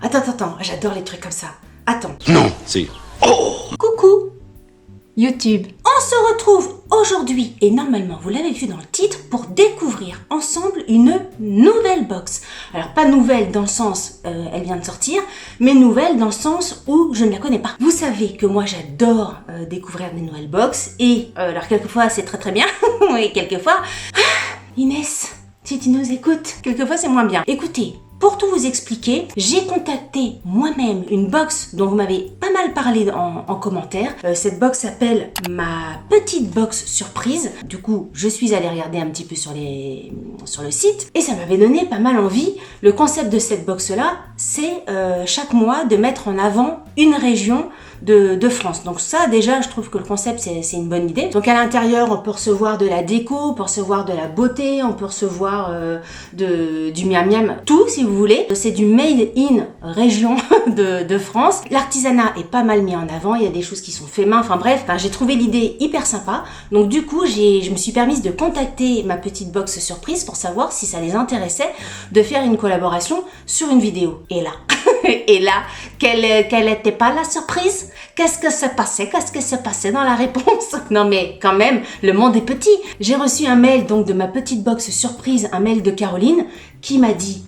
Attends, j'adore les trucs comme ça. Attends. Non, c'est... Coucou. YouTube. On se retrouve aujourd'hui, et normalement vous l'avez vu dans le titre, pour découvrir ensemble une nouvelle box. Alors pas nouvelle dans le sens elle vient de sortir, mais nouvelle dans le sens où je ne la connais pas. Vous savez que moi j'adore découvrir des nouvelles box, et alors quelquefois c'est très bien, et quelquefois... Inès, si tu nous écoutes, quelquefois c'est moins bien. Écoutez, pour tout vous expliquer, j'ai contacté moi-même une box dont vous m'avez pas mal parlé en commentaire. Cette box s'appelle ma petite box surprise. Du coup, je suis allée regarder un petit peu sur le site et ça m'avait donné pas mal envie. Le concept de cette box-là, c'est chaque mois de mettre en avant une région de France. Donc ça, déjà, je trouve que le concept, c'est une bonne idée. Donc à l'intérieur, on peut recevoir de la déco, on peut recevoir de la beauté, on peut recevoir du miam miam, tout si vous voulez. C'est du made in région de France. L'artisanat est pas mal mis en avant, il y a des choses qui sont faites main, enfin bref, j'ai trouvé l'idée hyper sympa. Donc du coup, je me suis permise de contacter ma petite box surprise pour savoir si ça les intéressait de faire une collaboration sur une vidéo. Et là... Et là, quelle était pas la surprise? Qu'est-ce que s'est passé? Qu'est-ce qui s'est passé dans la réponse? Non mais quand même, le monde est petit. J'ai reçu un mail donc de ma petite box surprise, un mail de Caroline qui m'a dit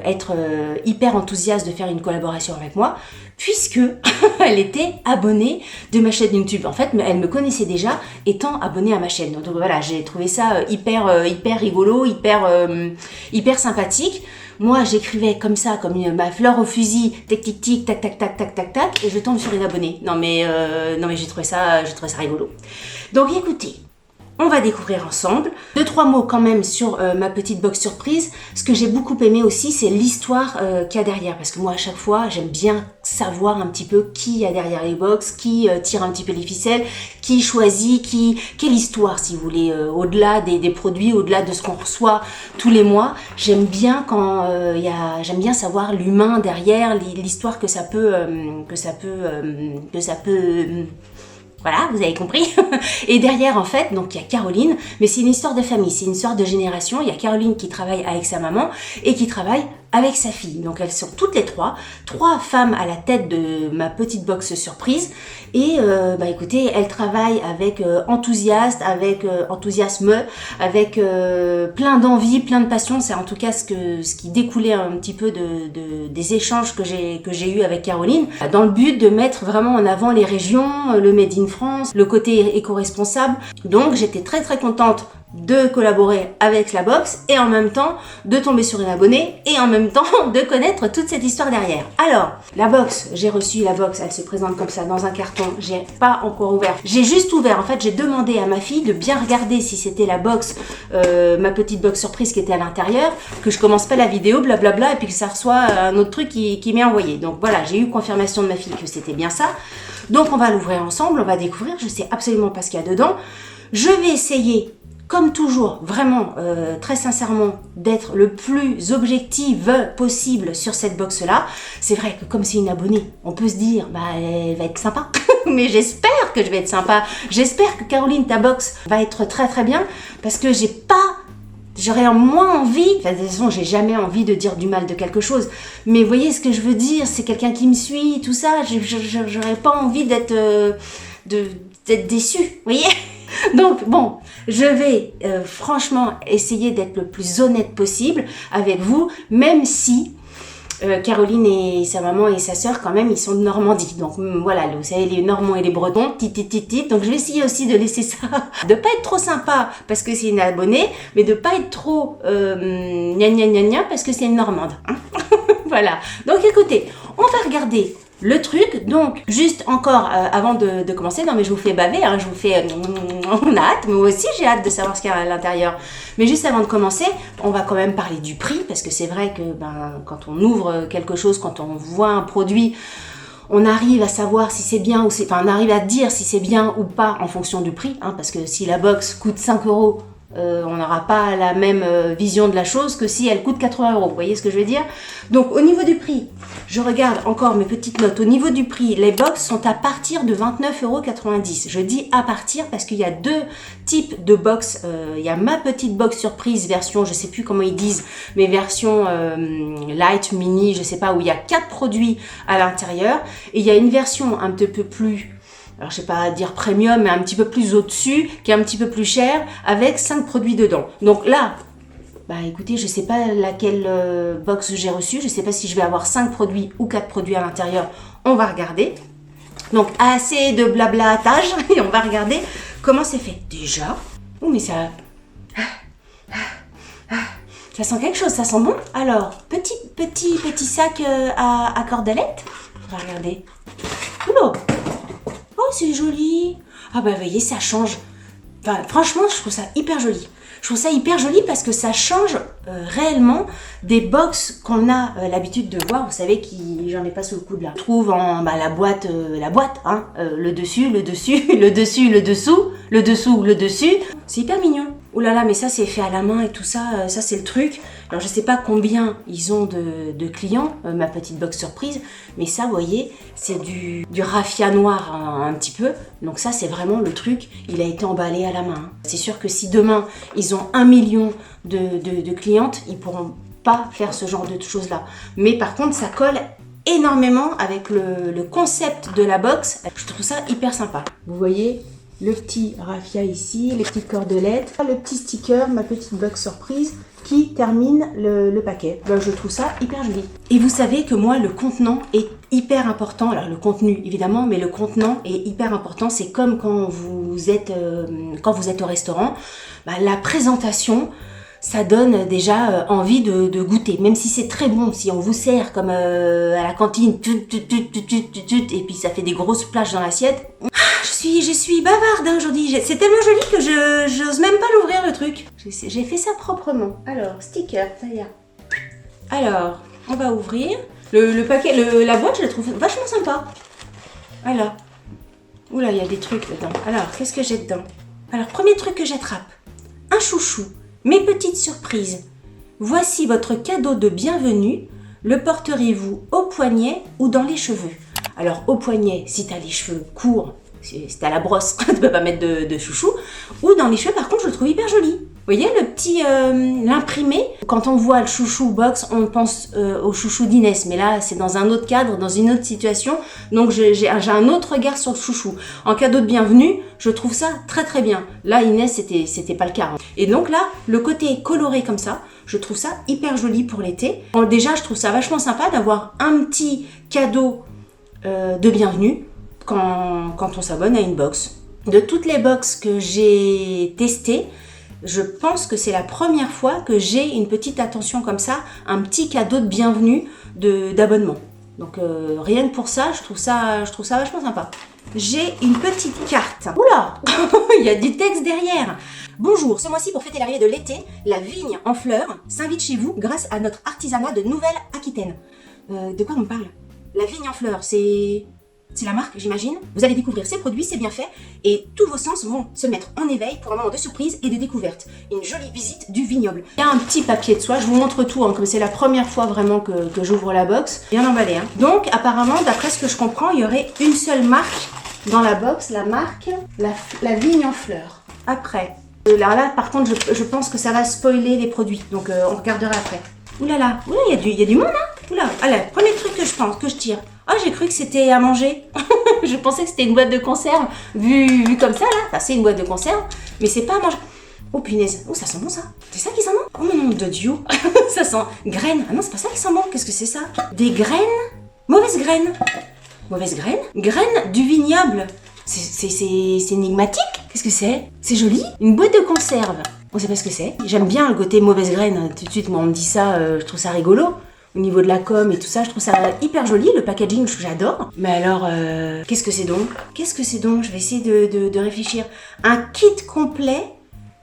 être hyper enthousiaste de faire une collaboration avec moi puisque elle était abonnée de ma chaîne YouTube. En fait, elle me connaissait déjà étant abonnée à ma chaîne. Donc voilà, j'ai trouvé ça hyper rigolo, hyper sympathique. Moi, j'écrivais comme ça, comme ma fleur au fusil, tic, tac, et je tombe sur une abonnée. Non mais j'ai trouvé ça rigolo. Donc écoutez, on va découvrir ensemble. 2-3 mots quand même sur ma petite box surprise. Ce que j'ai beaucoup aimé aussi, c'est l'histoire qu'il y a derrière. Parce que moi, à chaque fois, j'aime bien savoir un petit peu qui y a derrière les box, qui tire un petit peu les ficelles, qui choisit, quelle histoire, si vous voulez, au-delà des produits, au-delà de ce qu'on reçoit tous les mois. J'aime bien j'aime bien savoir l'humain derrière, l'histoire que ça peut voilà, vous avez compris. Et derrière, en fait, donc il y a Caroline, mais c'est une histoire de famille, c'est une histoire de génération. Il y a Caroline qui travaille avec sa maman et qui travaille avec sa fille. Donc elles sont toutes les trois femmes à la tête de ma petite box surprise. Et écoutez, elles travaillent avec enthousiasme, avec plein d'envie, plein de passion. C'est en tout cas ce qui découlait un petit peu des échanges que j'ai eu avec Caroline, dans le but de mettre vraiment en avant les régions, le Made in France, le côté éco-responsable. Donc j'étais très contente de collaborer avec la box et en même temps de tomber sur une abonnée et en même temps de connaître toute cette histoire derrière. Alors, la box, j'ai reçu la box, elle se présente comme ça dans un carton, j'ai pas encore ouvert. J'ai juste ouvert, en fait j'ai demandé à ma fille de bien regarder si c'était la box, ma petite box surprise qui était à l'intérieur, que je commence pas la vidéo blablabla et puis que ça reçoit un autre truc qui m'est envoyé. Donc voilà, j'ai eu confirmation de ma fille que c'était bien ça. Donc on va l'ouvrir ensemble, on va découvrir, je sais absolument pas ce qu'il y a dedans. Je vais essayer, comme toujours, vraiment, très sincèrement, d'être le plus objective possible sur cette box-là. C'est vrai que comme c'est une abonnée, on peut se dire, elle va être sympa. Mais j'espère que je vais être sympa. J'espère que Caroline, ta box, va être très bien. Parce que j'aurais moins envie, de toute façon j'ai jamais envie de dire du mal de quelque chose, mais vous voyez ce que je veux dire, c'est quelqu'un qui me suit, tout ça, j'aurais pas envie d'être déçue, vous voyez. Donc bon, je vais franchement essayer d'être le plus honnête possible avec vous, même si Caroline et sa maman et sa sœur quand même ils sont de Normandie, donc voilà, vous savez les Normands et les Bretons, donc je vais essayer aussi de laisser ça, de pas être trop sympa parce que c'est une abonnée, mais de pas être trop gna parce que c'est une Normande, hein. Voilà, donc écoutez, on va regarder le truc. Donc juste encore avant de commencer, non mais je vous fais baver, hein, je vous fais on a hâte, moi aussi j'ai hâte de savoir ce qu'il y a à l'intérieur, mais juste avant de commencer on va quand même parler du prix, parce que c'est vrai que quand on ouvre quelque chose, quand on voit un produit, on arrive à savoir si c'est bien ou on arrive à dire si c'est bien ou pas en fonction du prix, hein, parce que si la box coûte 5 €, on n'aura pas la même vision de la chose que si elle coûte 80 €. Vous voyez ce que je veux dire? Donc au niveau du prix, je regarde encore mes petites notes. Au niveau du prix, les box sont à partir de 29,90 €. Je dis à partir parce qu'il y a deux types de box. Il y a ma petite box surprise version, je sais plus comment ils disent, mais version light, mini, je sais pas, où il y a 4 produits à l'intérieur. Et il y a une version un petit peu plus, alors je sais pas dire premium, mais un petit peu plus au-dessus, qui est un petit peu plus cher, avec 5 produits dedans. Donc là, bah écoutez, je sais pas laquelle box j'ai reçue, je sais pas si je vais avoir 5 produits ou 4 produits à l'intérieur, on va regarder. Donc assez de blablatage, et on va regarder comment c'est fait. Déjà, oh mais ça sent quelque chose, ça sent bon. Alors, petit sac à cordelette, on va regarder. Oula. Oh, c'est joli. Ah bah, vous voyez, ça change. Enfin, franchement, je trouve ça hyper joli. Je trouve ça hyper joli parce que ça change réellement des box qu'on a l'habitude de voir. Vous savez, j'en ai pas sous le coude là. Je trouve en la boîte, hein, le dessus, le dessus, le dessus, le dessous, le dessous, le dessus. C'est hyper mignon. Oh là là, mais ça c'est fait à la main et tout ça, ça c'est le truc. Alors je sais pas combien ils ont de clients, ma petite box surprise, mais ça, vous voyez, c'est du raffia noir un petit peu. Donc ça c'est vraiment le truc, il a été emballé à la main. C'est sûr que si demain ils ont 1 million de clientes, ils pourront pas faire ce genre de choses là. Mais par contre ça colle énormément avec le concept de la box. Je trouve ça hyper sympa. Vous voyez le petit raffia ici, les petites cordelettes, le petit sticker, ma petite box surprise qui termine le paquet. Ben, je trouve ça hyper joli. Et vous savez que moi, le contenant est hyper important. Alors le contenu évidemment, mais le contenant est hyper important. C'est comme quand vous êtes au restaurant, ben, la présentation, ça donne déjà envie de goûter, même si c'est très bon, si on vous sert comme à la cantine, et puis ça fait des grosses plages dans l'assiette. Je suis bavarde hein, aujourd'hui, c'est tellement joli que j'ose même pas l'ouvrir le truc. J'ai fait ça proprement. Alors, sticker, ça y est. Alors, on va ouvrir. Le paquet, la boîte, je la trouve vachement sympa. Voilà. Oula, il y a des trucs dedans. Alors, qu'est-ce que j'ai dedans? Alors, premier truc que j'attrape, un chouchou. Mes petites surprises. Voici votre cadeau de bienvenue. Le porterez-vous au poignet ou dans les cheveux? Alors, au poignet, si tu as les cheveux courts, c'est à la brosse, tu ne peux pas mettre de chouchou. Ou dans les cheveux, par contre, je le trouve hyper joli. Vous voyez, le petit, l'imprimé. Quand on voit le chouchou box, on pense au chouchou d'Inès. Mais là, c'est dans un autre cadre, dans une autre situation. Donc, j'ai un autre regard sur le chouchou. En cadeau de bienvenue, je trouve ça très très bien. Là, Inès, c'était pas le cas. Et donc là, le côté coloré comme ça, je trouve ça hyper joli pour l'été. Bon, déjà, je trouve ça vachement sympa d'avoir un petit cadeau de bienvenue quand on s'abonne à une box. De toutes les box que j'ai testées, je pense que c'est la première fois que j'ai une petite attention comme ça, un petit cadeau de bienvenue d'abonnement. Donc rien que pour ça, je trouve ça vachement sympa. J'ai une petite carte. Oula, il y a du texte derrière. Bonjour, ce mois-ci pour fêter l'arrivée de l'été, la vigne en fleurs s'invite chez vous grâce à notre artisanat de Nouvelle-Aquitaine. De quoi on parle? La vigne en fleurs, c'est la marque, j'imagine. Vous allez découvrir ces produits, c'est bien fait, et tous vos sens vont se mettre en éveil pour un moment de surprise et de découverte. Une jolie visite du vignoble. Il y a un petit papier de soie, je vous montre tout, hein, comme c'est la première fois vraiment que j'ouvre la box. Bien emballé. Hein. Donc, apparemment, d'après ce que je comprends, il y aurait une seule marque dans la box, la marque la vigne en fleurs. Après, là, par contre, je pense que ça va spoiler les produits, donc on regardera après. Oulala, il y a du monde, hein. Oula, allez, premier truc que je tire. Ah, j'ai cru que c'était à manger. Je pensais que c'était une boîte de conserve, vu comme ça, là. Enfin, c'est une boîte de conserve, mais c'est pas à manger. Oh, punaise. Oh, ça sent bon, ça. C'est ça qui sent bon? Oh, mon nom de Dieu. Ça sent graines. Ah non, c'est pas ça qui sent bon. Qu'est-ce que c'est ça? Des graines? Mauvaises graines. Mauvaises graines? Graines du vignoble. C'est énigmatique. Qu'est-ce que c'est? C'est joli. Une boîte de conserve. On sait pas ce que c'est. J'aime bien le côté mauvaise graine. Tout de suite, moi, on me dit ça, je trouve ça rigolo. Au niveau de la com et tout ça, je trouve ça hyper joli. Le packaging, j'adore. Mais alors, qu'est-ce que c'est donc? Qu'est-ce que c'est donc? Je vais essayer de réfléchir. Un kit complet,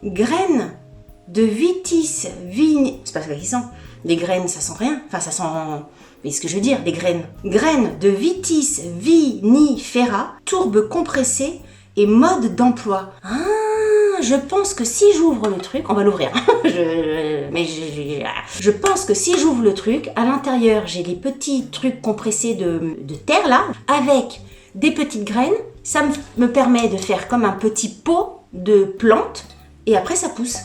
graines de vitis, vigne... C'est pas ça qui sent. Des graines, ça sent rien. Enfin, ça sent... Mais ce que je veux dire, des graines. Graines de vitis vinifera, tourbe compressée et mode d'emploi. Ah, je pense que si j'ouvre le truc, on va l'ouvrir. Je pense que si j'ouvre le truc, à l'intérieur, j'ai des petits trucs compressés de terre là, avec des petites graines. Ça me permet de faire comme un petit pot de plantes et après ça pousse.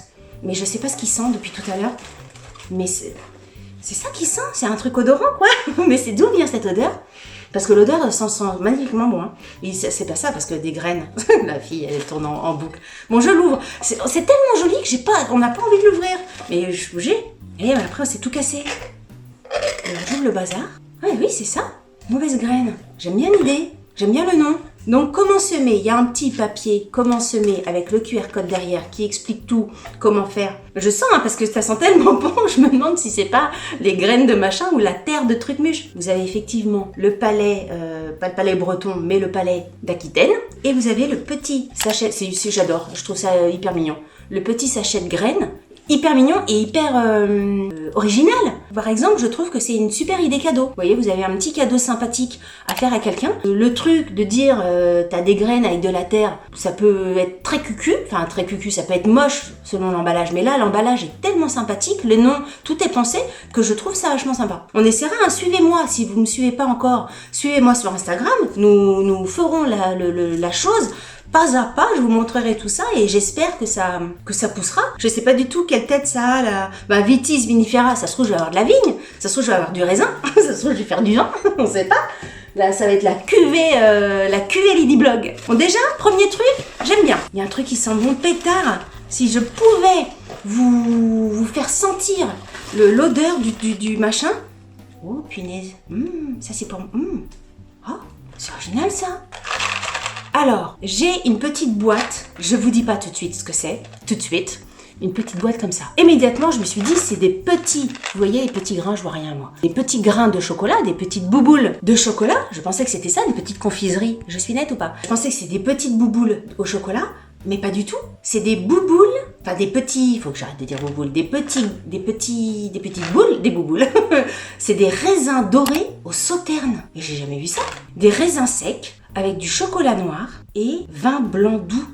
Mais je sais pas ce qu'il sent depuis tout à l'heure. Mais c'est ça qu'il sent, c'est un truc odorant quoi. Mais c'est d'où vient cette odeur? Parce que l'odeur sent magnifiquement bon. Hein. Et c'est pas ça, parce que des graines, la fille elle tourne en boucle. Bon, je l'ouvre. C'est tellement joli que on n'a pas envie de l'ouvrir. Mais j'ai. Et après, c'est tout cassé. Alors, j'ouvre le bazar. Ah oui, c'est ça. Mauvaise graine. J'aime bien l'idée. J'aime bien le nom. Donc, comment semer? Il y a un petit papier, comment semer, avec le QR code derrière qui explique tout, comment faire. Je sens, hein, parce que ça sent tellement bon, je me demande si c'est pas les graines de machin ou la terre de truc mûche. Vous avez effectivement le palais, pas le palais breton, mais le palais d'Aquitaine. Et vous avez le petit sachet, j'adore, je trouve ça hyper mignon. Le petit sachet de graines. Hyper mignon et hyper original. Par exemple, je trouve que c'est une super idée cadeau. Vous voyez, vous avez un petit cadeau sympathique à faire à quelqu'un. Le truc de dire t'as des graines avec de la terre, ça peut être très cucu. Enfin, très cucu, ça peut être moche selon l'emballage. Mais là, l'emballage est tellement sympathique, le nom, tout est pensé, que je trouve ça vachement sympa. On essaiera, hein, suivez-moi. Si vous ne me suivez pas encore, suivez-moi sur Instagram. Nous ferons la chose. Pas à pas, je vous montrerai tout ça et j'espère que ça poussera. Je sais pas du tout quelle tête ça a, la Vitis vinifera. Ça se trouve, je vais avoir de la vigne. Ça se trouve, je vais avoir du raisin. Ça se trouve, je vais faire du vin. On sait pas. Là, ça va être la cuvée Lidyblog. Bon, déjà, premier truc, j'aime bien. Il y a un truc qui sent bon pétard. Si je pouvais vous faire sentir l'odeur du machin. Oh, punaise. Ça, c'est pour... Oh, c'est original, ça. Alors, j'ai une petite boîte, je vous dis pas tout de suite ce que c'est, tout de suite, une petite boîte comme ça. Immédiatement, je me suis dit, c'est des petits, vous voyez les petits grains, je vois rien moi. Des petits grains de chocolat, des petites bouboules de chocolat, je pensais que c'était ça, des petites confiseries. Je suis nette ou pas? Je pensais que c'était des petites bouboules au chocolat, mais pas du tout. C'est des bouboules, enfin des petits, il faut que j'arrête de dire bouboules, des petites boules, des bouboules. C'est des raisins dorés au sauterne. Et j'ai jamais vu ça. Des raisins secs, avec du chocolat noir et vin blanc doux,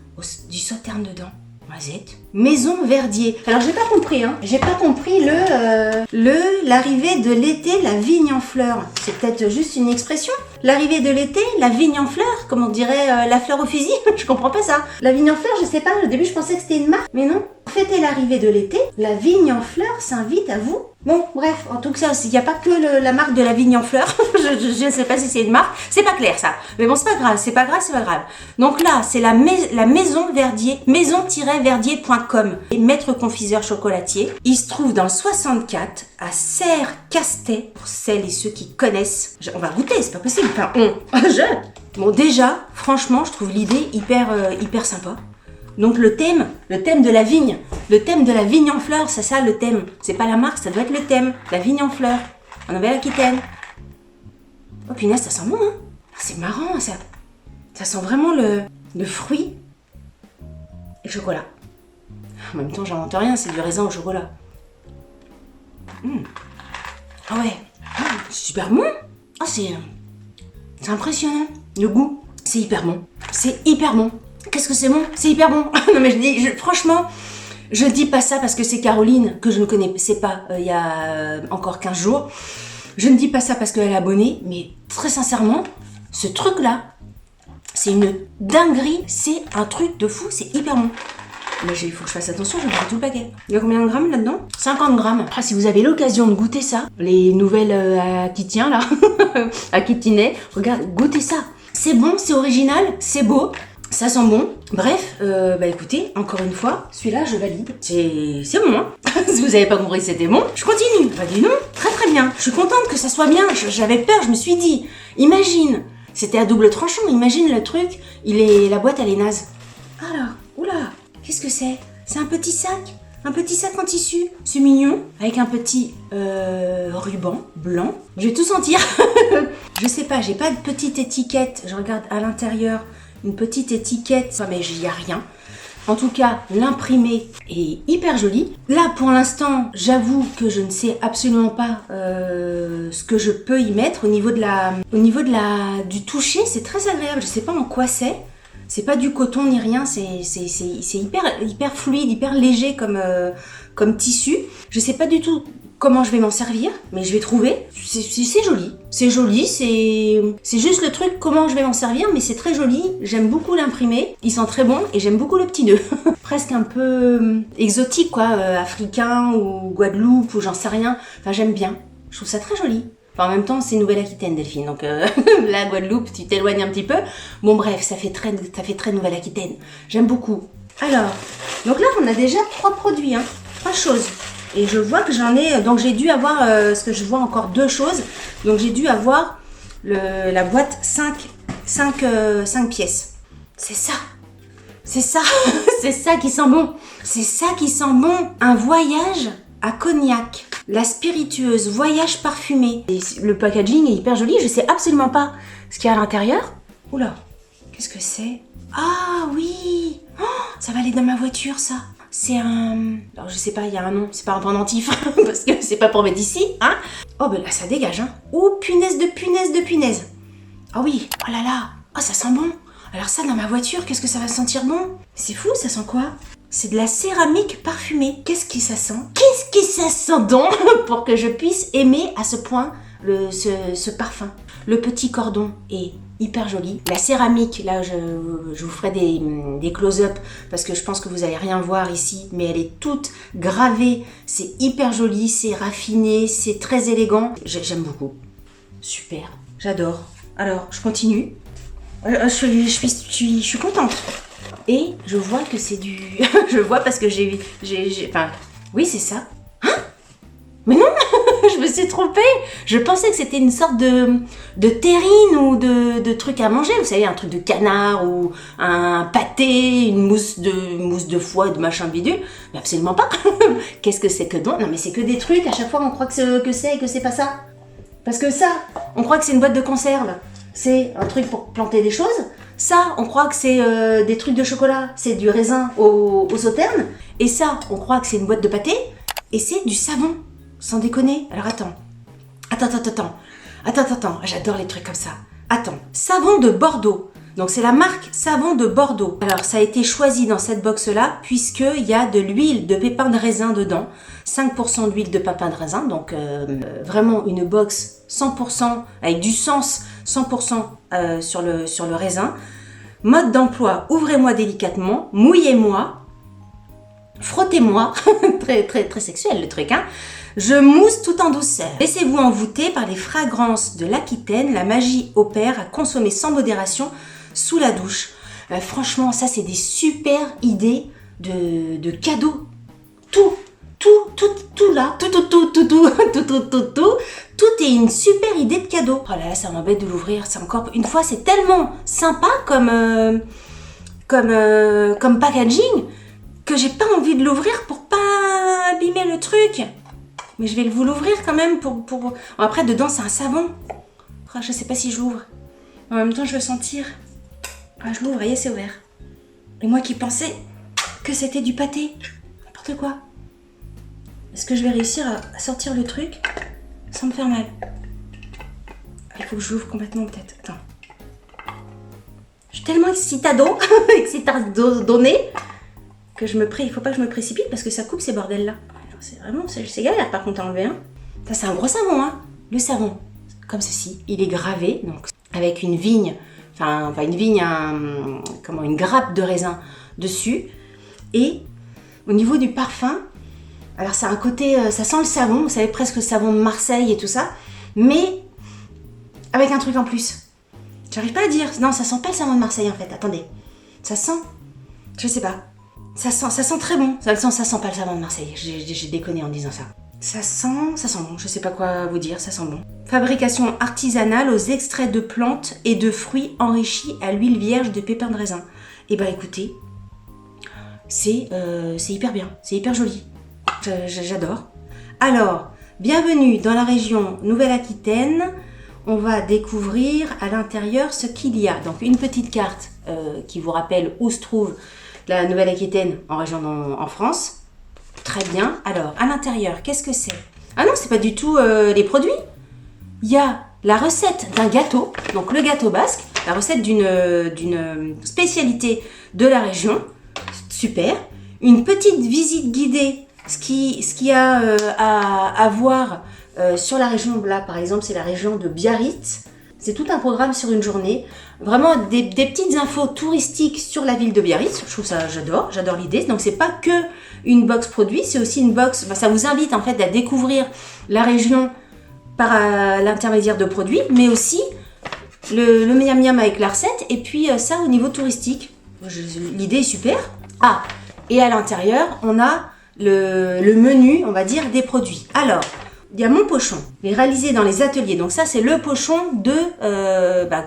du sauterne dedans. Noisette. Maison Verdier. Alors j'ai pas compris, hein. J'ai pas compris l'arrivée de l'été, la vigne en fleurs. C'est peut-être juste une expression. L'arrivée de l'été, la vigne en fleurs, comme on dirait la fleur au fusil. Je comprends pas ça. La vigne en fleurs, je sais pas. Au début, je pensais que c'était une marque, mais non. Fêtez l'arrivée de l'été, la vigne en fleurs s'invite à vous. Bon, bref, en tout cas, il n'y a pas que la marque de la vigne en fleurs. Je ne sais pas si c'est une marque. C'est pas clair, ça. Mais bon, c'est pas grave, c'est pas grave. Donc là, c'est la maison Verdier, maison-verdier.com. Et maître confiseur chocolatier. Il se trouve dans le 64, à Serre-Castet, pour celles et ceux qui connaissent. On va goûter, c'est pas possible. Enfin, Bon, déjà, franchement, je trouve l'idée hyper sympa. Donc le thème de la vigne, en fleurs, c'est ça le thème. C'est pas la marque, ça doit être le thème, la vigne en fleurs, en Nouvelle-Aquitaine. Oh punaise, ça sent bon, hein. C'est marrant, ça sent vraiment le fruit et le chocolat. En même temps, j'invente rien, c'est du raisin au chocolat. Ah ouais, c'est super bon. Ah, c'est impressionnant. Le goût, c'est hyper bon. Qu'est-ce que c'est bon? C'est hyper bon. Non mais franchement, je dis pas ça parce que c'est Caroline, que je ne connaissais pas il y a encore 15 jours. Je ne dis pas ça parce qu'elle est abonnée, mais très sincèrement, ce truc-là, c'est une dinguerie, c'est un truc de fou, c'est hyper bon. Mais il faut que je fasse attention, je vais faire tout le paquet. Il y a combien de grammes là-dedans? 50 grammes. Ah, si vous avez l'occasion de goûter ça, les nouvelles Aquitiens là, Aquitinais, regarde, goûtez ça. C'est bon, c'est original, c'est beau. Ça sent bon. Bref, écoutez, encore une fois, celui-là, je valide. C'est bon, hein. Si vous n'avez pas compris que c'était bon, je continue. Bah dis non, très bien. Je suis contente que ça soit bien. J'avais peur, je me suis dit, imagine, c'était à double tranchant, imagine le truc, la boîte, elle est naze. Alors, oula, qu'est-ce que c'est? C'est un petit sac en tissu. C'est mignon, avec un petit ruban blanc. Je vais tout sentir. Je sais pas, j'ai pas de petite étiquette. Je regarde à l'intérieur. Une petite étiquette, mais il n'y a rien. En tout cas, l'imprimé est hyper joli. Là, pour l'instant, j'avoue que je ne sais absolument pas ce que je peux y mettre au niveau du toucher. C'est très agréable. Je ne sais pas en quoi c'est. C'est pas du coton ni rien, c'est hyper fluide, hyper léger comme tissu. Je sais pas du tout comment je vais m'en servir, mais je vais trouver. C'est joli. C'est joli, c'est juste le truc comment je vais m'en servir, mais c'est très joli. J'aime beaucoup l'imprimer. Il sent très bon et j'aime beaucoup le petit nœud. Presque un peu exotique, quoi, africain ou Guadeloupe ou j'en sais rien. Enfin, j'aime bien. Je trouve ça très joli. Enfin, en même temps, c'est Nouvelle-Aquitaine, Delphine. Donc, la Guadeloupe, tu t'éloignes un petit peu. Bon, bref, ça fait très Nouvelle-Aquitaine. J'aime beaucoup. Alors, donc là, on a déjà 3 produits, hein. 3 choses. Et je vois que j'en ai... Donc, j'ai dû avoir... parce que je vois encore 2 choses. Donc, j'ai dû avoir la boîte 5 pièces. C'est ça. C'est ça. C'est ça qui sent bon. C'est ça qui sent bon. Un voyage à Cognac. La spiritueuse voyage parfumé. Et le packaging est hyper joli. Je sais absolument pas ce qu'il y a à l'intérieur. Oula, qu'est-ce que c'est? Ah oui, oh, ça va aller dans ma voiture, ça. C'est un... Alors, je sais pas, il y a un nom. C'est pas un pendentif, parce que c'est pas pour mettre ici, hein. Oh, ben là, ça dégage, hein. Oh, punaise de punaise de punaise. Ah oui, oh là là. Oh, ça sent bon. Alors ça, dans ma voiture, qu'est-ce que ça va sentir bon? C'est fou, ça sent quoi? C'est de la céramique parfumée. Qu'est-ce que ça sent? Qu'est-ce que ça sent donc pour que je puisse aimer à ce point ce parfum? Le petit cordon est hyper joli. La céramique, là, je vous ferai des close-up parce que je pense que vous n'allez rien voir ici, mais elle est toute gravée. C'est hyper joli, c'est raffiné, c'est très élégant. J'aime beaucoup. Super, j'adore. Alors, je continue. Je suis contente. Et je vois que c'est du... je vois parce que enfin, oui, c'est ça. Hein? Mais non, je me suis trompée. Je pensais que c'était une sorte de terrine ou de truc à manger. Vous savez, un truc de canard ou un pâté, une mousse de foie, de machin bidule. Mais absolument pas. Qu'est-ce que c'est que donc? Non, mais c'est que des trucs. À chaque fois, on croit que c'est et que c'est pas ça. Parce que ça, on croit que c'est une boîte de conserve. C'est un truc pour planter des choses. Ça, on croit que c'est des trucs de chocolat. C'est du raisin aux sauternes. Et ça, on croit que c'est une boîte de pâté. Et c'est du savon. Sans déconner. Alors attends. Attends. J'adore les trucs comme ça. Attends. Savon de Bordeaux. Donc c'est la marque Savon de Bordeaux. Alors ça a été choisi dans cette box-là puisqu'il y a de l'huile de pépins de raisin dedans. 5% d'huile de pépins de raisin. Donc vraiment une box 100% avec du sens 100% sur le raisin. Mode d'emploi, ouvrez-moi délicatement, mouillez-moi, frottez-moi. très sexuel le truc, hein. Je mousse tout en douceur. Laissez-vous envoûter par les fragrances de l'Aquitaine. La magie opère à consommer sans modération sous la douche. Franchement, ça c'est des super idées de cadeaux. Tout là, tout est une super idée de cadeau. Oh là là, ça m'embête de l'ouvrir. C'est encore une fois, c'est tellement sympa comme packaging que j'ai pas envie de l'ouvrir pour pas abîmer le truc. Mais je vais vous l'ouvrir quand même pour... Après, dedans, c'est un savon. Oh, je sais pas si je l'ouvre. En même temps, je veux sentir. Ah, je l'ouvre, voyez, c'est ouvert. Et moi qui pensais que c'était du pâté. N'importe quoi. Est-ce que je vais réussir à sortir le truc sans me faire mal? Il faut que je l'ouvre complètement, peut-être. Attends. Je suis tellement excitado que il faut pas que je me précipite parce que ça coupe ces bordels-là. C'est vraiment, c'est galère par contre à enlever. Hein. Ça, c'est un gros savon, hein. Le savon, comme ceci, il est gravé, donc avec une vigne, une grappe de raisin dessus. Et au niveau du parfum, alors ça a un côté, ça sent le savon, vous savez, presque le savon de Marseille et tout ça, mais avec un truc en plus. J'arrive pas à dire, non, ça sent pas le savon de Marseille en fait, attendez. Ça sent, je sais pas. Ça sent très bon. Ça sent pas le savon de Marseille. J'ai déconné en disant ça. Ça sent bon. Je sais pas quoi vous dire, ça sent bon. Fabrication artisanale aux extraits de plantes et de fruits enrichis à l'huile vierge de pépins de raisin. Et bah écoutez, c'est hyper bien. C'est hyper joli. J'adore. Alors, bienvenue dans la région Nouvelle-Aquitaine. On va découvrir à l'intérieur ce qu'il y a. Donc une petite carte qui vous rappelle où se trouve la Nouvelle-Aquitaine en France. Très bien. Alors, à l'intérieur, qu'est-ce que c'est? Ah non, c'est pas du tout les produits. Il y a la recette d'un gâteau, donc le gâteau basque. la recette d'une spécialité de la région. Super. Une petite visite guidée, ce qu'il y a à voir sur la région, là par exemple c'est la région de Biarritz. C'est tout un programme sur une journée. Vraiment des petites infos touristiques sur la ville de Biarritz. Je trouve ça, j'adore l'idée. Donc c'est pas que une box produit, c'est aussi une box, ça vous invite en fait à découvrir la région par l'intermédiaire de produits, mais aussi le miam miam avec la recette, et puis ça au niveau touristique. L'idée est super. Ah, et à l'intérieur, on a le menu, on va dire, des produits. Alors, il y a mon pochon, il est réalisé dans les ateliers. Donc ça, c'est le pochon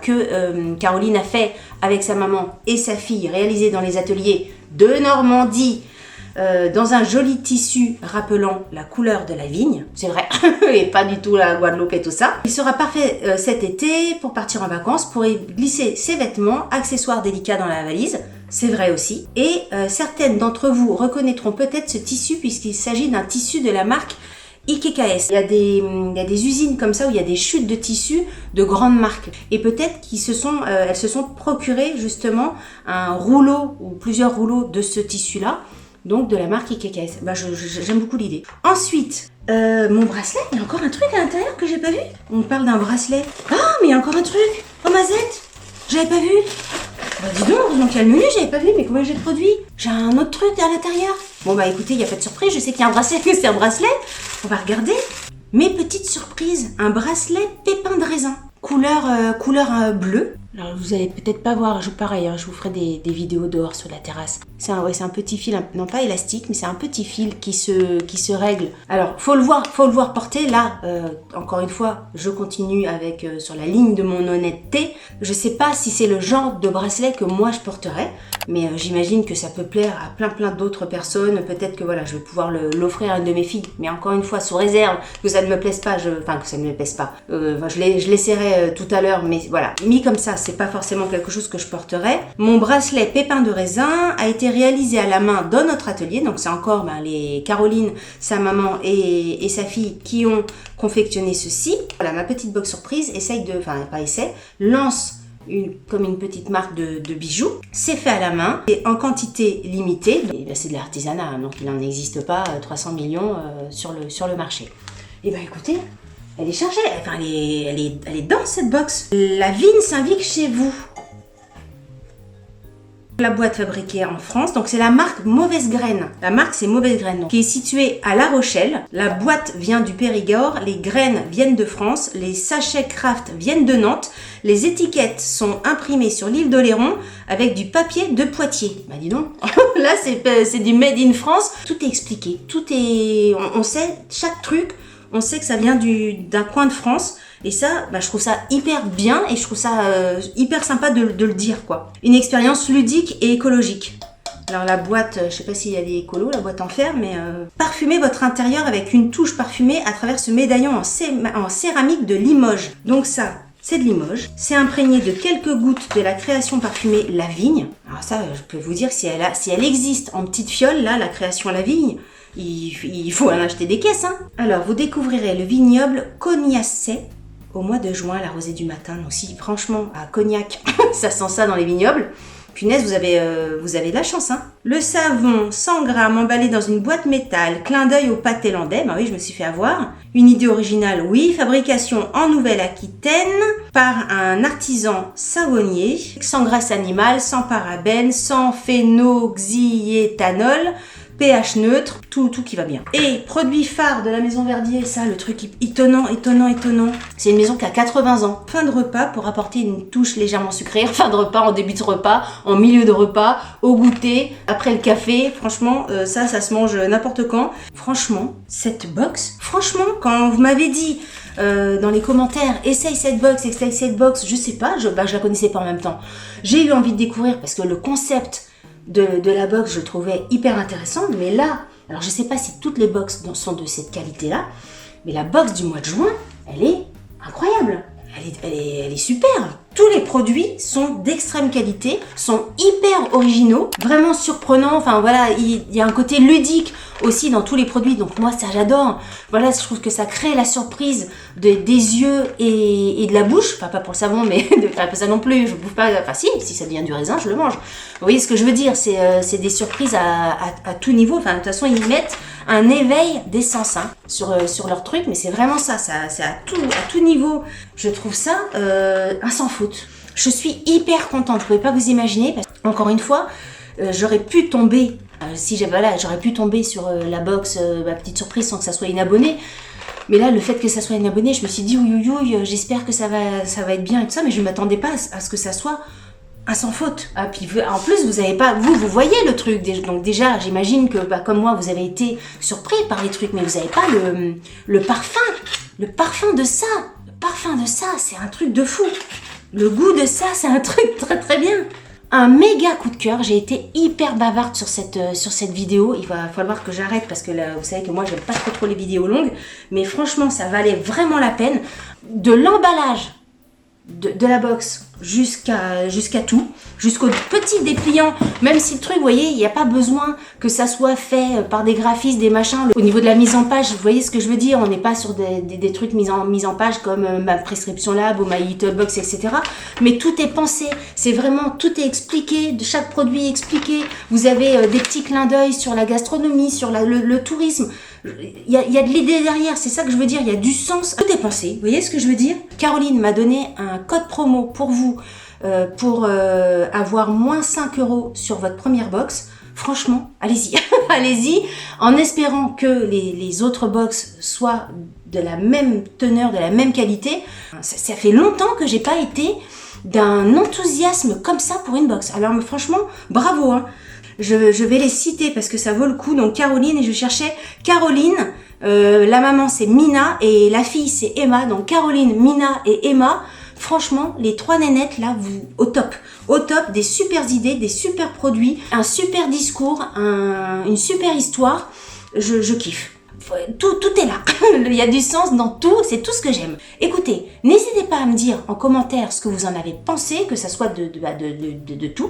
que Caroline a fait avec sa maman et sa fille, réalisé dans les ateliers de Normandie, dans un joli tissu rappelant la couleur de la vigne, c'est vrai, et pas du tout la Guadeloupe et tout ça. Il sera parfait cet été pour partir en vacances, pour y glisser ses vêtements, accessoires délicats dans la valise, c'est vrai aussi. Et certaines d'entre vous reconnaîtront peut-être ce tissu puisqu'il s'agit d'un tissu de la marque IKKS. Il y a des usines comme ça où il y a des chutes de tissus de grandes marques. Et peut-être elles se sont procurées justement un rouleau ou plusieurs rouleaux de ce tissu-là, donc de la marque IKKS. J'aime beaucoup l'idée. Ensuite, mon bracelet, il y a encore un truc à l'intérieur que j'ai pas vu. On parle d'un bracelet. Ah, mais il y a encore un truc. Oh Mazette, j'avais pas vu. Bah dis donc, heureusement qu'il y a le menu, j'avais pas vu, mais combien j'ai de produits? J'ai un autre truc à l'intérieur. Bon bah écoutez, il n'y a pas de surprise, je sais qu'il y a un bracelet, que c'est un bracelet. On va regarder. Mes petites surprises, un bracelet pépin de raisin, couleur bleue. Alors vous allez peut-être pas voir, pareil, je vous ferai des vidéos dehors sur la terrasse. C'est un petit fil, non pas élastique, mais c'est un petit fil qui se règle. Alors faut le voir porter. Là, encore une fois, je continue avec sur la ligne de mon honnêteté. Je sais pas si c'est le genre de bracelet que moi je porterais, mais j'imagine que ça peut plaire à plein d'autres personnes. Peut-être que voilà, je vais pouvoir l'offrir à une de mes filles, mais encore une fois sous réserve que ça ne me plaise pas. Je l'essaierai tout à l'heure, mais voilà, mis comme ça. C'est pas forcément quelque chose que je porterais. Mon bracelet pépin de raisin a été réalisé à la main dans notre atelier. Donc c'est encore les Caroline, sa maman et sa fille qui ont confectionné ceci. Voilà, ma petite box surprise lance comme une petite marque de bijoux. C'est fait à la main et en quantité limitée. C'est de l'artisanat, donc il n'en existe pas 300 millions sur le marché. Et ben écoutez, elle est chargée, elle est dans cette box. La vigne s'invite chez vous. La boîte fabriquée en France, donc c'est la marque Mauvaise Graine. La marque c'est Mauvaise Graine, donc, qui est située à La Rochelle. La boîte vient du Périgord, les graines viennent de France, les sachets Kraft viennent de Nantes, les étiquettes sont imprimées sur l'île d'Oléron avec du papier de Poitiers. Bah dis donc, là c'est du made in France. Tout est expliqué, on sait chaque truc. On sait que ça vient d'un coin de France. Et ça, je trouve ça hyper bien et je trouve ça hyper sympa de le dire, quoi. Une expérience ludique et écologique. Alors la boîte, je sais pas s'il y a des écolos, la boîte en fer, mais parfumez votre intérieur avec une touche parfumée à travers ce médaillon en céramique de Limoges. Donc ça, c'est de Limoges. C'est imprégné de quelques gouttes de la création parfumée La Vigne. Alors ça, je peux vous dire, si elle existe en petite fiole, là, la création La Vigne, il faut en acheter des caisses, hein. Alors, vous découvrirez le vignoble Cognacet au mois de juin, la rosée du matin aussi. Franchement, à Cognac, ça sent ça dans les vignobles. Punaise, vous avez de la chance, hein. Le savon, 100 grammes, emballé dans une boîte métal. Clin d'œil au pâté landais. Bah oui, je me suis fait avoir. Une idée originale, oui. Fabrication en Nouvelle-Aquitaine par un artisan savonnier. Sans graisse animale, sans parabènes, sans phénoxyéthanol. pH neutre, tout qui va bien. Et produit phare de la maison Verdier, ça, le truc étonnant. C'est une maison qui a 80 ans. Fin de repas pour apporter une touche légèrement sucrée. Fin de repas, en début de repas, en milieu de repas, au goûter, après le café. Franchement, ça se mange n'importe quand. Franchement, cette box, quand vous m'avez dit dans les commentaires, essaye cette box, je sais pas, je la connaissais pas en même temps. J'ai eu envie de découvrir parce que le concept de la box, je le trouvais hyper intéressant, mais là, alors je sais pas si toutes les box sont de cette qualité-là, mais la box du mois de juin, elle est incroyable, elle est super. Tous les produits sont d'extrême qualité, sont hyper originaux, vraiment surprenants. Enfin voilà, il y a un côté ludique aussi dans tous les produits. Donc moi ça j'adore. Voilà, je trouve que ça crée la surprise des yeux et de la bouche. Enfin pas pour le savon, mais pas ça non plus. Je bouffe pas. Enfin si ça devient du raisin, je le mange. Vous voyez ce que je veux dire? C'est des surprises à tout niveau. Enfin de toute façon ils mettent un éveil des sens sur leur truc, mais c'est vraiment ça. C'est à tout niveau. Je trouve ça un sans faute. Je suis hyper contente, vous pouvez pas vous imaginer, parce encore une fois, j'aurais pu tomber, j'aurais pu tomber sur la box, ma petite surprise sans que ça soit une abonnée. Mais là, le fait que ça soit une abonnée, je me suis dit, ouïe, j'espère que ça va être bien et tout ça, mais je ne m'attendais pas à ce que ça soit un sans faute. Ah, puis en plus, vous avez pas, vous voyez le truc, donc déjà, j'imagine que comme moi, vous avez été surpris par les trucs, mais vous n'avez pas le parfum de ça. Le parfum de ça, c'est un truc de fou. Le goût de ça, c'est un truc très très bien. Un méga coup de cœur. J'ai été hyper bavarde sur cette vidéo. Il va falloir que j'arrête parce que là, vous savez que moi, j'aime pas trop les vidéos longues. Mais franchement, ça valait vraiment la peine. De l'emballage de la box jusqu'à tout, jusqu'au petit dépliant, même si le truc, vous voyez, il n'y a pas besoin que ça soit fait par des graphistes, des machins. Au niveau de la mise en page, vous voyez ce que je veux dire, on n'est pas sur des trucs mis en page comme ma prescription lab ou ma little box, etc. Mais tout est pensé, c'est vraiment, tout est expliqué, de chaque produit est expliqué. Vous avez des petits clins d'œil sur la gastronomie, sur le tourisme. Il y a de l'idée derrière, c'est ça que je veux dire, il y a du sens, tout est pensé, vous voyez ce que je veux dire? Caroline m'a donné un code promo pour vous, pour avoir moins 5 € sur votre première box. Franchement, allez-y, allez-y, en espérant que les autres box soient de la même teneur, de la même qualité. Ça fait longtemps que j'ai pas été d'un enthousiasme comme ça pour une box. Alors franchement, bravo, hein. Je vais les citer parce que ça vaut le coup. Donc Caroline, et je cherchais Caroline, la maman c'est Mina et la fille c'est Emma. Donc Caroline, Mina et Emma, franchement les 3 nénettes là, au top, des super idées, des super produits, un super discours, une super histoire, je kiffe. Tout est là, il y a du sens dans tout, c'est tout ce que j'aime. Écoutez, n'hésitez pas à me dire en commentaire ce que vous en avez pensé, que ça soit de tout,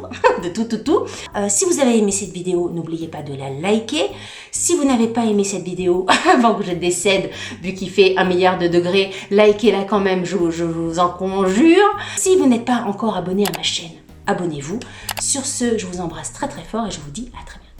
de tout. Si vous avez aimé cette vidéo, n'oubliez pas de la liker. Si vous n'avez pas aimé cette vidéo, avant que je décède, vu qu'il fait 1 milliard de degrés, likez-la quand même, je vous en conjure. Si vous n'êtes pas encore abonné à ma chaîne, abonnez-vous. Sur ce, je vous embrasse très très fort et je vous dis à très bientôt.